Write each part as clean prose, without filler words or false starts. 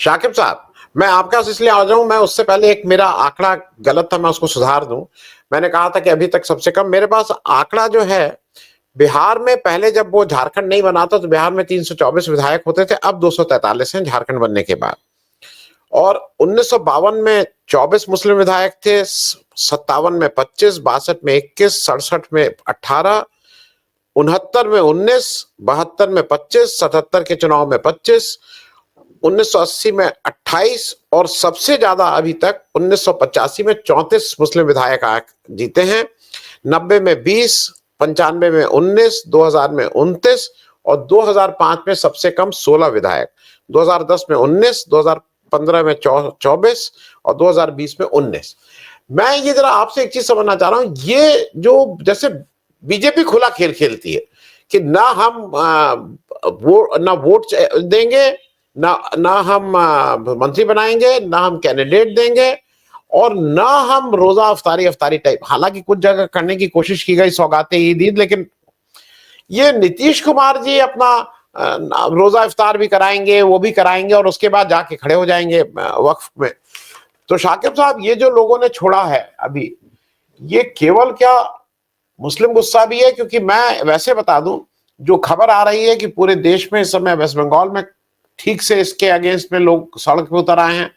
शाकिब साहब, मैं आपके पास इसलिए आ जाऊं, मैं उससे पहले एक मेरा आंकड़ा गलत था, मैं उसको सुधार दूं। मैंने कहा था कि अभी तक सबसे कम मेरे पास आंकड़ा जो है, बिहार में पहले जब वो झारखंड नहीं बना था तो बिहार में 324 विधायक होते थे, अब 243 हैं झारखंड बनने के बाद। और 1952 में 24 मुस्लिम विधायक थे, 57 में 25, 62 में 21, 67 में 18, 69 में 19, 72 में 25, 77 के चुनाव में 25, 1980 में 28 और सबसे ज्यादा अभी तक 1985 में 34 मुस्लिम विधायक जीते हैं। 90 में 20, 95 में 19, 2000 में 29 और 2005 में सबसे कम 16 विधायक, 2010 में 19, 2015 में 24 और 2020 में 19। मैं ये जरा आपसे एक चीज समझना चाह रहा हूं, ये जो जैसे बीजेपी खुला खेल खेलती है कि ना हम ना वोट देंगे, ना हम मंत्री बनाएंगे, ना हम कैंडिडेट देंगे, और ना हम रोजा अफ्तारी टाइप, हालांकि कुछ जगह करने की कोशिश की गई, सौगातें ईद, लेकिन ये नीतीश कुमार जी अपना रोजा इफ्तार भी कराएंगे, वो भी कराएंगे और उसके बाद जाके खड़े हो जाएंगे वक्फ में। तो शाकिब साहब, ये जो लोगों ने छोड़ा है अभी, ये केवल क्या मुस्लिम गुस्सा भी है? क्योंकि मैं वैसे बता दूं, जो खबर आ रही है कि पूरे देश में इस समय वेस्ट बंगाल में ठीक से इसके अगेंस्ट में लोग सड़क पे उतर आए हैं,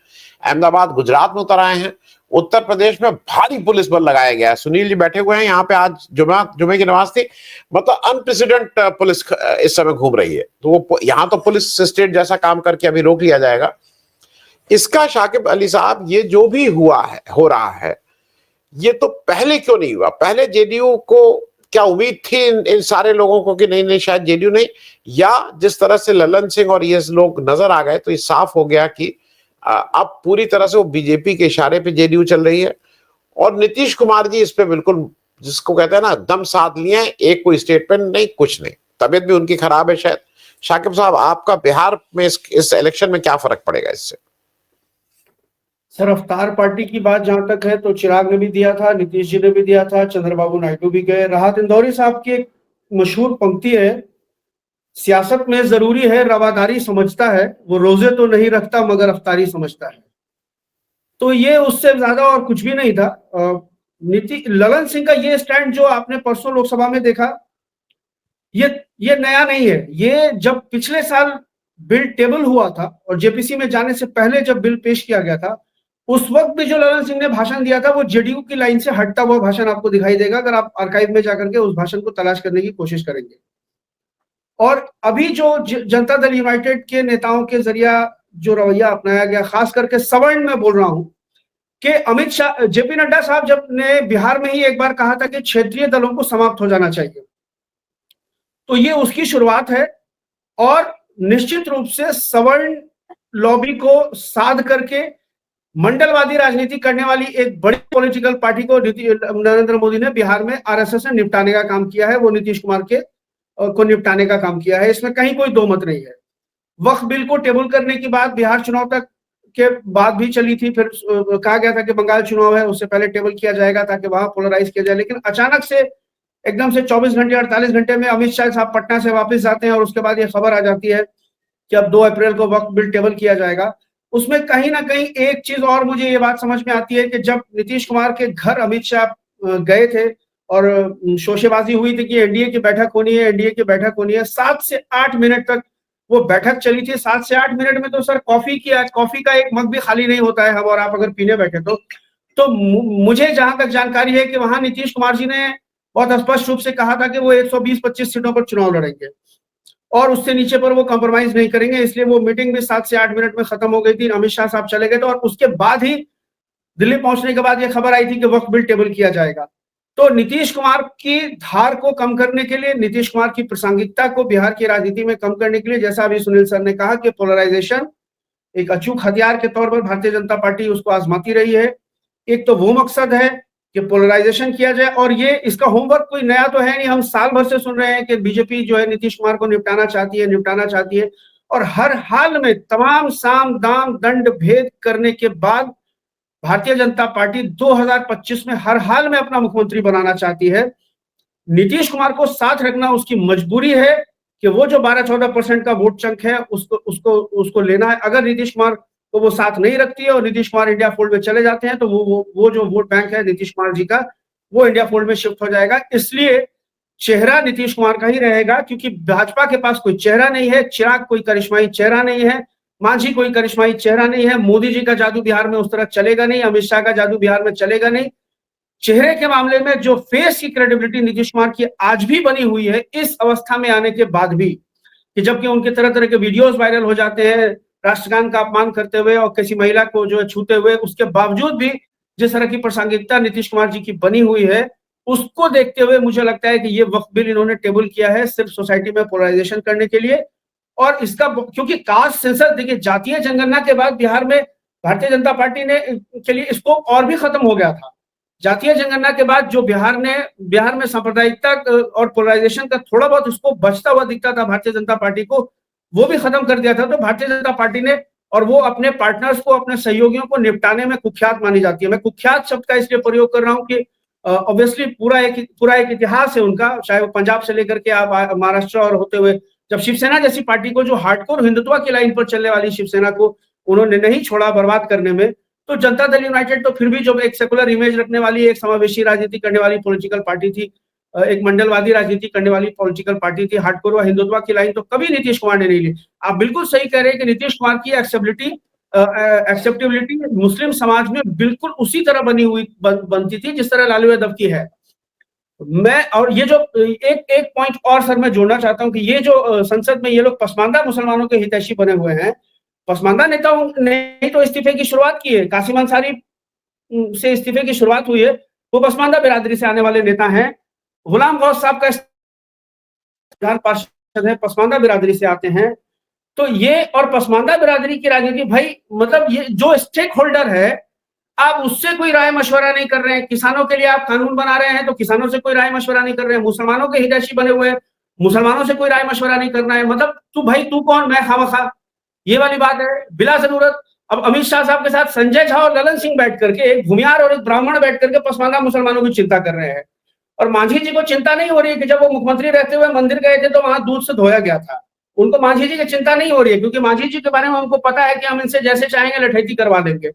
अहमदाबाद गुजरात में उतर आए हैं, उत्तर प्रदेश में भारी पुलिस बल लगाया गया है। सुनील जी बैठे हुए हैं यहाँ पे, आज जुमे की नमाज थी, मतलब अनप्रेसिडेंट पुलिस इस समय घूम रही है। तो वो यहाँ तो पुलिस स्टेट जैसा काम करके अभी रोक लिया जाएगा इसका। शाकिब अली साहब, ये जो भी हुआ है, हो रहा है, ये तो पहले क्यों नहीं हुआ? पहले जेडीयू को क्या उम्मीद थी इन सारे लोगों को कि नहीं शायद जेडीयू नहीं, या जिस तरह से ललन सिंह और ये लोग नजर आ गए तो ये साफ हो गया कि अब पूरी तरह से वो बीजेपी के इशारे पे जेडीयू चल रही है और नीतीश कुमार जी इस पे बिल्कुल, जिसको कहते हैं ना, दम साध लिए हैं, एक कोई स्टेटमेंट नहीं, कुछ नहीं, तबीयत भी उनकी खराब है शायद। शाकिब साहब, आपका बिहार में इस इलेक्शन में क्या फर्क पड़ेगा इससे? सर, अवतार पार्टी की बात जहां तक है तो चिराग ने भी दिया था, नीतीश जी ने भी दिया था, चंद्रबाबू नायडू भी गए। राहत इंदौरी साहब की एक मशहूर पंक्ति है, सियासत में जरूरी है रवादारी समझता है, वो रोजे तो नहीं रखता मगर अफ्तारी समझता है। तो ये उससे ज्यादा और कुछ भी नहीं था। ललन सिंह का ये स्टैंड जो आपने परसों लोकसभा में देखा, ये नया नहीं है। ये जब पिछले साल बिल टेबल हुआ था और जेपीसी में जाने से पहले जब बिल पेश किया गया था, उस वक्त भी जो ललन सिंह ने भाषण दिया था वो जेडीयू की लाइन से हटता हुआ भाषण आपको दिखाई देगा, अगर आप आर्काइव में जाकर के उस भाषण को तलाश करने की कोशिश करेंगे। और अभी जो जनता दल यूनाइटेड के नेताओं के जरिया जो रवैया अपनाया गया, खास करके सवर्ण में बोल रहा हूं, कि अमित शाह, जेपी नड्डा साहब जब ने बिहार में ही एक बार कहा था कि क्षेत्रीय दलों को समाप्त हो जाना चाहिए, तो ये उसकी शुरुआत है। और निश्चित रूप से सवर्ण लॉबी को साध करके मंडलवादी राजनीति करने वाली एक बड़ी पॉलिटिकल पार्टी को नरेंद्र मोदी ने बिहार में आरएसएस से निपटाने का काम किया है, वो नीतीश कुमार के को निपटाने का काम किया है, इसमें कहीं कोई दो मत नहीं है। वक्फ बिल को टेबल करने की बात बिहार चुनाव तक के बाद भी चली थी, फिर कहा गया था कि बंगाल चुनाव है उससे पहले टेबल किया जाएगा ताकि वहां पोलराइज किया जाए, लेकिन अचानक से एकदम से 24 घंटे 48 घंटे में अमित शाह साहब पटना से वापस जाते हैं और उसके बाद ये खबर आ जाती है कि अब 2 अप्रैल को वक्फ बिल टेबल किया जाएगा। उसमें कहीं ना कहीं एक चीज और मुझे ये बात समझ में आती है कि जब नीतीश कुमार के घर अमित शाह गए थे और शोशेबाजी हुई थी कि एनडीए की बैठक होनी है, एनडीए की बैठक होनी है, 7 से 8 मिनट तक वो बैठक चली थी। 7 से 8 मिनट में तो सर कॉफी का एक मग भी खाली नहीं होता है, हम और आप अगर पीने बैठे तो मुझे जहां तक जानकारी है कि वहां नीतीश कुमार जी ने बहुत स्पष्ट रूप से कहा था कि वो 120-25 सीटों पर चुनाव लड़ेंगे और उससे नीचे पर वो कॉम्प्रोमाइज नहीं करेंगे, इसलिए वो मीटिंग भी 7 से 8 मिनट में खत्म हो गई थी। अमित शाह साहब चले गए थे और उसके बाद ही दिल्ली पहुंचने के बाद ये खबर आई थी कि वक्फ बिल टेबल किया जाएगा। तो नीतीश कुमार की धार को कम करने के लिए, नीतीश कुमार की प्रासंगिकता को बिहार की राजनीति में कम करने के लिए, जैसा अभी सुनील सर ने कहा कि पोलराइजेशन एक अचूक हथियार के तौर पर भारतीय जनता पार्टी उसको आजमाती रही है। एक तो वो मकसद है कि पोलराइजेशन किया जाए, और ये इसका होमवर्क कोई नया तो है नहीं, हम साल भर से सुन रहे हैं कि बीजेपी जो है नीतीश कुमार को निपटाना चाहती है और हर हाल में तमाम साम दाम दंड भेद करने के बाद भारतीय जनता पार्टी 2025 में हर हाल में अपना मुख्यमंत्री बनाना चाहती है। नीतीश कुमार को साथ रखना उसकी मजबूरी है कि वो जो 12-14% का वोट चंक है उसको लेना है। अगर नीतीश कुमार तो वो साथ नहीं रखती है और नीतीश कुमार इंडिया फोल्ड में चले जाते हैं, तो वो जो वोट बैंक है नीतीश कुमार जी का, वो इंडिया फोल्ड में शिफ्ट हो जाएगा। इसलिए चेहरा नीतीश कुमार का ही रहेगा, क्योंकि भाजपा के पास कोई चेहरा नहीं है। चिराग कोई करिश्माई चेहरा नहीं है, मांझी कोई करिश्माई चेहरा नहीं है, मोदी जी का जादू बिहार में उस तरह चलेगा नहीं, अमित शाह का जादू बिहार में चलेगा नहीं। चेहरे के मामले में जो फेस की क्रेडिबिलिटी नीतीश कुमार की आज भी बनी हुई है, इस अवस्था में आने के बाद भी, कि जबकि उनके तरह तरह के वीडियोस वायरल हो जाते हैं राष्ट्रगान का अपमान करते हुए और किसी महिला को जो है छूते हुए, उसके बावजूद भी जिस तरह की प्रासंगिकता नीतीश कुमार जी की बनी हुई है, उसको देखते हुए मुझे लगता है कि ये वक्फ बिल इन्होंने टेबल किया है सिर्फ सोसाइटी में पोलराइजेशन करने के लिए। और इसका क्योंकि कास्ट सेंसस, देखिए जातीय जनगणना के बाद बिहार में भारतीय जनता पार्टी ने के लिए स्कोप और भी खत्म हो गया था। जातीय जनगणना के बाद जो बिहार में सांप्रदायिकता और पोलराइजेशन का थोड़ा बहुत उसको बचता हुआ दिखता था भारतीय जनता पार्टी को, वो भी खत्म कर दिया था। तो भारतीय जनता पार्टी ने, और वो अपने पार्टनर्स को, अपने सहयोगियों को निपटाने में कुख्यात मानी जाती है। मैं कुख्यात शब्द का इसलिए प्रयोग कर रहा हूँ कि ऑब्वियसली पूरा एक इतिहास है उनका, चाहे वो पंजाब से लेकर के आप महाराष्ट्र और होते हुए, जब शिवसेना जैसी पार्टी को, जो हार्डकोर हिंदुत्व की लाइन पर चलने वाली शिवसेना को उन्होंने नहीं छोड़ा बर्बाद करने में, तो जनता दल यूनाइटेड तो फिर भी जो एक सेकुलर इमेज रखने वाली, एक समावेशी राजनीति करने वाली पॉलिटिकल पार्टी थी, एक मंडलवादी राजनीति करने वाली पॉलिटिकल पार्टी थी, हार्डकोर व हिंदुत्व की लाइन तो कभी नीतीश कुमार ने नहीं ली। आप बिल्कुल सही कह रहे हैं कि नीतीश कुमार की एक्सेप्टेबिलिटी मुस्लिम समाज में बिल्कुल उसी तरह बनती थी जिस तरह लालू यादव की है। मैं, और ये जो एक पॉइंट और सर मैं जोड़ना चाहता हूं कि ये जो संसद में ये लोग पसमानदा मुसलमानों के हितैषी बने हुए हैं, पसमानदा नेताओं ने तो इस्तीफे की शुरुआत की है, कासिम अंसारी से इस्तीफे की शुरुआत हुई है, वो पसमानदा बिरादरी से आने वाले नेता हैं। गुलाम गौस साहब का विधान पार्षद है, पसमानदा बिरादरी से आते हैं। तो ये, और पसमानदा बिरादरी की राजनीति भाई, मतलब ये जो स्टेक होल्डर है, आप उससे कोई राय मशवरा नहीं कर रहे हैं। किसानों के लिए आप कानून बना रहे हैं तो किसानों से कोई राय मशवरा नहीं कर रहे हैं। मुसलमानों के हितैषी बने हुए हैं, मुसलमानों से कोई राय मशवरा नहीं करना है। मतलब तू कौन, मैं खामखा, ये वाली बात है बिला जरूरत। अब अमित शाह साहब के साथ संजय झा और ललन सिंह बैठ करके, एक भूमियार और एक ब्राह्मण बैठ करके पसमानदा मुसलमानों की चिंता कर रहे हैं। और मांझी जी को चिंता नहीं हो रही है कि जब वो मुख्यमंत्री रहते हुए मंदिर गए थे तो वहां दूध से धोया गया था। उनको मांझी जी की चिंता नहीं हो रही है, क्योंकि मांझी जी के बारे में उनको पता है कि हम इनसे जैसे चाहेंगे लठैती करवा देंगे।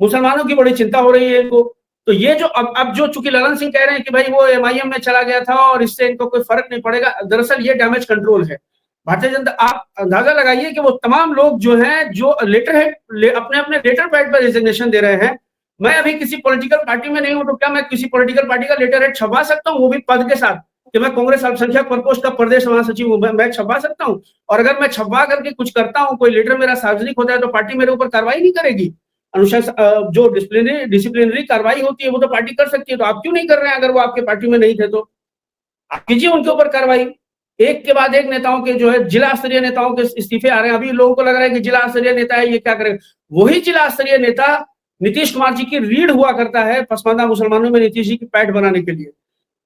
मुसलमानों की बड़ी चिंता हो रही है इनको। तो ये जो अब जो चूंकि ललन सिंह कह रहे हैं कि भाई वो एमआईएम में चला गया था और इससे इनको कोई फर्क नहीं पड़ेगा, दरअसल ये डैमेज कंट्रोल है भारतीय जनता। आप अंदाजा लगाइए कि वो तमाम लोग जो हैं, जो लेटर हेड अपने अपने लेटर पैड पर रिजिग्नेशन दे रहे हैं। मैं अभी किसी पॉलिटिकल पार्टी में नहीं हूं, तो क्या मैं किसी पॉलिटिकल पार्टी का लेटर हेड छपवा सकता हूं, वो भी पद के साथ, कि मैं कांग्रेस अल्पसंख्यक प्रकोष्ठ का प्रदेश महासचिव हूं, मैं छपवा सकता हूं? और अगर मैं छपवा करके कुछ करता हूं, कोई लेटर मेरा सार्वजनिक होता है, तो पार्टी मेरे ऊपर कार्रवाई नहीं करेगी? अनुशासन, जो डिसिप्लिनरी कार्रवाई होती है वो तो पार्टी कर सकती है। तो आप क्यों नहीं कर रहे हैं? अगर वो आपके पार्टी में नहीं थे तो आप कीजिए उनके ऊपर कार्रवाई। एक के बाद एक नेताओं के जो है, जिला स्तरीय नेताओं के इस्तीफे आ रहे हैं। अभी लोगों को लग रहा है कि जिला स्तरीय नेता है, ये क्या करेगा? वही जिला स्तरीय नेता नीतीश कुमार जी की रीढ़ हुआ करता है पसमानदा मुसलमानों में नीतीश जी की पैठ बनाने के लिए।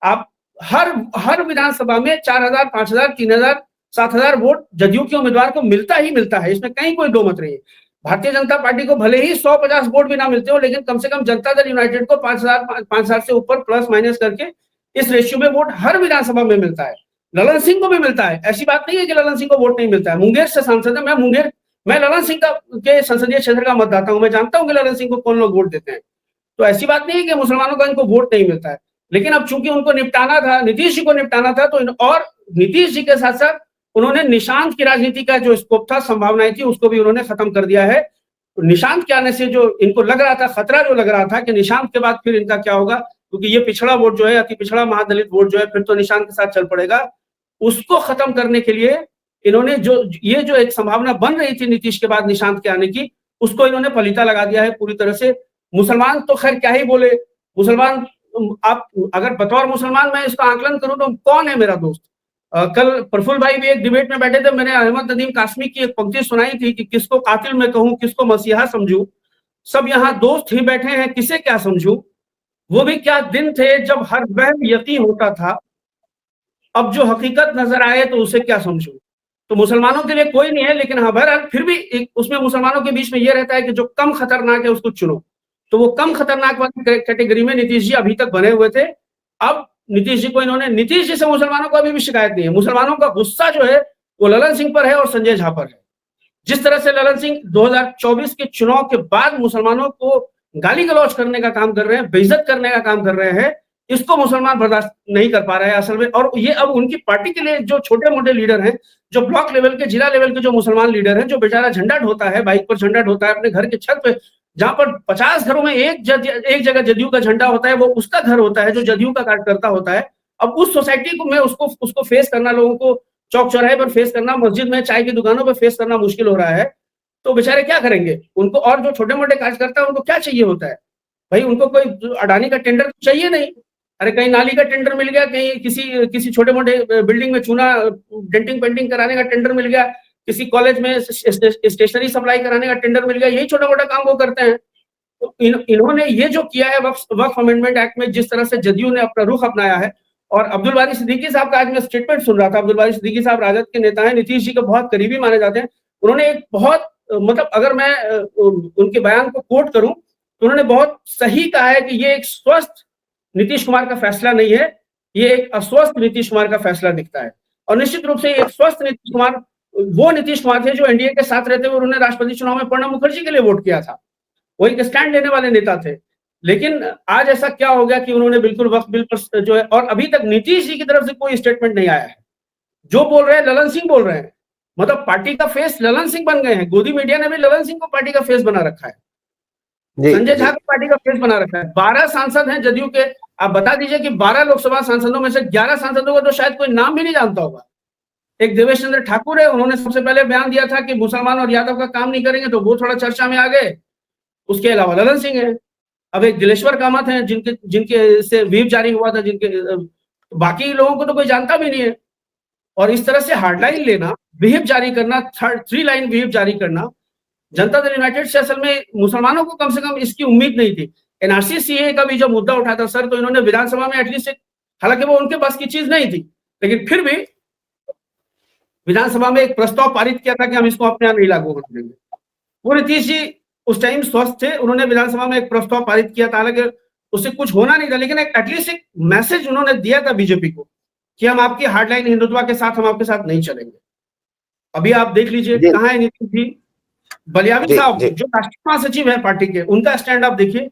आप हर विधानसभा में 4000, 5000, 3000, 7000 वोट जदयू के उम्मीदवार को मिलता ही मिलता है, इसमें कहीं कोई दो मत नहीं है। भारतीय जनता पार्टी को भले ही 150 वोट भी ना मिलते हो, लेकिन कम से कम जनता दल यूनाइटेड को 5000 से ऊपर प्लस माइनस करके इस रेशियो में वोट हर विधानसभा में मिलता है। ललन सिंह को भी मिलता है, ऐसी बात नहीं है कि ललन सिंह को वोट नहीं मिलता है। मुंगेर से सांसद है, मैं ललन सिंह के संसदीय क्षेत्र का मतदाता हूं, मैं जानता हूं कि ललन सिंह को कौन लोग वोट देते हैं। तो ऐसी बात नहीं है कि मुसलमानों का इनको वोट नहीं मिलता है। लेकिन अब चूंकि उनको निपटाना था, नीतीश जी को निपटाना था, तो और नीतीश जी के साथ साथ उन्होंने निशांत की राजनीति का जो स्कोप था, संभावनाएं थी, उसको भी उन्होंने खत्म कर दिया है। तो निशांत के आने से जो इनको लग रहा था, खतरा जो लग रहा था कि निशांत के बाद फिर इनका क्या होगा, क्योंकि ये पिछड़ा वोट जो है, अति पिछड़ा महादलित वोट जो है, फिर तो निशांत के साथ चल पड़ेगा। उसको खत्म करने के लिए इन्होंने जो एक संभावना बन रही थी नीतीश के बाद निशांत के आने की, उसको इन्होंने पलीता लगा दिया है पूरी तरह से। मुसलमान तो खैर क्या ही बोले, मुसलमान, आप अगर बतौर मुसलमान मैं इसका आकलन करूं तो कौन है मेरा दोस्त? कल प्रफुल्ल भाई भी एक डिबेट में बैठे थे, मैंने अहमद नदीम कासमी की एक पंक्ति सुनाई थी कि किसको कातिल मैं कहूं, किसको मसीहा समझूं, सब यहाँ दोस्त ही बैठे हैं, किसे क्या समझूं। वो भी क्या दिन थे जब हर वहम यकीन होता था, अब जो हकीकत नजर आए तो उसे क्या समझूं। तो मुसलमानों के लिए कोई नहीं है, लेकिन हाँ बहरहाल फिर भी उसमें मुसलमानों के बीच में ये रहता है कि जो कम खतरनाक है उसको चुनो। तो वो कम खतरनाक वाली कैटेगरी में नीतीश जी अभी तक बने हुए थे। अब नीतीश जी से मुसलमानों को अभी भी शिकायत नहीं है। मुसलमानों का गुस्सा जो है वो ललन सिंह पर है और संजय झा पर है। जिस तरह से ललन सिंह 2024 के चुनाव के बाद मुसलमानों को गाली गलौज करने का काम कर रहे हैं, बेइज्जत करने का काम कर रहे हैं, इसको मुसलमान बर्दाश्त नहीं कर पा रहे हैं असल में। और ये अब उनकी पार्टी के लिए जो छोटे मोटे लीडर हैं, जो ब्लॉक लेवल के, जिला लेवल के जो मुसलमान लीडर हैं, जो बेचारा झंडा ढोता है, बाइक पर झंडा ढोता है अपने घर के छत पे, जहां पर 50 घरों में एक जगह जदयू का झंडा होता है, वो उसका घर होता है जो जदयू का कार्यकर्ता होता है। अब उस सोसाइटी को में उसको फेस करना, लोगों को चौक चौराहे पर फेस करना, मस्जिद में, चाय की दुकानों पर फेस करना मुश्किल हो रहा है। तो बेचारे क्या करेंगे उनको? और जो छोटे मोटे कार्यकर्ता है उनको क्या चाहिए होता है भाई? उनको कोई अडानी का टेंडर चाहिए नहीं। अरे कहीं नाली का टेंडर मिल गया, कहीं किसी छोटे मोटे बिल्डिंग में चूना डेंटिंग पेंटिंग कराने का टेंडर मिल गया, किसी कॉलेज में स्टेशनरी सप्लाई कराने का टेंडर मिल गया, यही छोटा मोटा काम वो करते हैं। तो इन्होंने ये जो किया है वक्फ अमेंडमेंट एक्ट में, जिस तरह से जदयू ने अपना रुख अपनाया है। और अब्दुल बारी सिद्दीकी साहब का आज मैं स्टेटमेंट सुन रहा था। अब्दुल बारी सिद्दीकी साहब राजद के नेता हैं, नीतीश जी के बहुत करीबी माने जाते हैं। उन्होंने एक बहुत मतलब, अगर मैं उनके बयान को कोट करूं तो उन्होंने बहुत सही कहा है कि ये एक स्वस्थ नीतीश कुमार का फैसला नहीं है, ये एक अस्वस्थ नीतीश कुमार का फैसला दिखता है। और निश्चित रूप से एक स्वस्थ नीतीश कुमार वो नीतीश कुमार थे जो एनडीए के साथ रहते हुए उन्होंने राष्ट्रपति चुनाव में प्रणब मुखर्जी के लिए वोट किया था। वो एक स्टैंड लेने वाले नेता थे। लेकिन आज ऐसा क्या हो गया कि उन्होंने बिल्कुल वक्फ बिल पर जो है, और अभी तक नीतीश जी की तरफ से कोई स्टेटमेंट नहीं आया है। जो बोल रहे हैं ललन सिंह बोल रहे हैं, मतलब पार्टी का फेस ललन सिंह बन गए हैं। गोदी मीडिया ने भी ललन सिंह को पार्टी का फेस बना रखा है, संजय झा को पार्टी का फेस बना रखा है। 12 सांसद हैं जदयू के। आप बता दीजिए कि 12 लोकसभा सांसदों में से 11 सांसदों का तो शायद कोई नाम भी नहीं जानता होगा। एक देवेश चंद्र ठाकुर है, उन्होंने सबसे पहले बयान दिया था कि मुसलमान और यादव का काम नहीं करेंगे, तो वो थोड़ा चर्चा में आ गए। उसके अलावा ललन सिंह है। अब एक दिलेश्वर कामत हैं जिनके से व्हीप जारी हुआ था, बाकी लोगों को तो कोई जानता भी नहीं है। और इस तरह से हार्डलाइन लेना, व्हीप जारी करना, 3 लाइन व्हीप जारी करना, जनता दल यूनाइटेड से असल में मुसलमानों को कम से कम इसकी उम्मीद नहीं थी। एनआरसी सीए का भी जब मुद्दा उठा था सर, तो इन्होंने विधानसभा में एटलीस्ट, हालांकि वो उनके पास की चीज नहीं थी, लेकिन फिर भी विधानसभा में एक प्रस्ताव पारित किया था कि हम इसको अपने यहाँ नहीं लागू कर देंगे। वो नीतीश जी उस टाइम स्वस्थ थे, उन्होंने विधानसभा में एक प्रस्ताव पारित किया था, हालांकि उससे कुछ होना नहीं था, लेकिन एटलीस्ट एक मैसेज उन्होंने दिया था बीजेपी को कि हम आपकी हार्डलाइन हिंदुत्व के साथ, हम आपके साथ नहीं चलेंगे। अभी आप देख लीजिए कहाँ है नीतीश जी। बलियावी साहब जो राष्ट्रीय महासचिव है पार्टी के, उनका स्टैंड आप देखिए।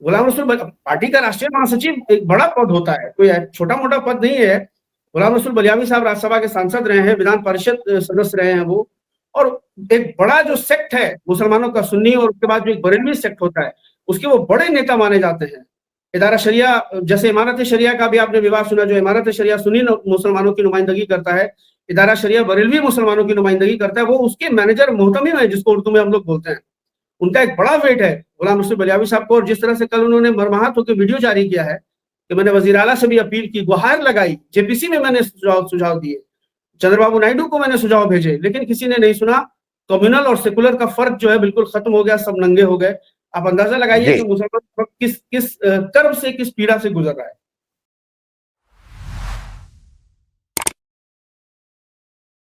गुलाम रसूल, पार्टी का राष्ट्रीय महासचिव एक बड़ा पद होता है, कोई छोटा मोटा पद नहीं है। गुलाम रसूल बलियावी साहब राज्यसभा के सांसद रहे हैं, विधान परिषद सदस्य रहे हैं वो। और एक बड़ा जो सेक्ट है मुसलमानों का, सुन्नी, और उसके बाद जो एक बरेलवी सेक्ट होता है, उसके वो बड़े नेता माने जाते हैं। इदारा शरिया, जैसे इमारत शरिया का भी आपने विवाद सुना, जो इमारत शरिया सुन्नी मुसलमानों की नुमाइंदगी करता है, इदारा शरिया बरेलवी मुसलमानों की नुमाइंदगी करता है, वो उसके मैनेजर मोहतमिम है, जिसको उर्दू में हम लोग बोलते हैं। उनका एक बड़ा वेट है गुलाम रसूल बलियावी साहब को। और जिस तरह से कल उन्होंने मरमाहत होकर वीडियो जारी किया है कि मैंने वजीर आला से भी अपील की, गुहार लगाई, जेपीसी में मैंने सुझाव दिए, चंद्रबाबू नायडू को मैंने सुझाव भेजे, लेकिन किसी ने नहीं सुना। कम्युनल और सेकुलर का फर्क जो है बिल्कुल खत्म हो गया, सब नंगे हो गए। आप अंदाजा लगाइए कि मुसलमान किस कर्म से, किस पीड़ा से गुजर रहा है।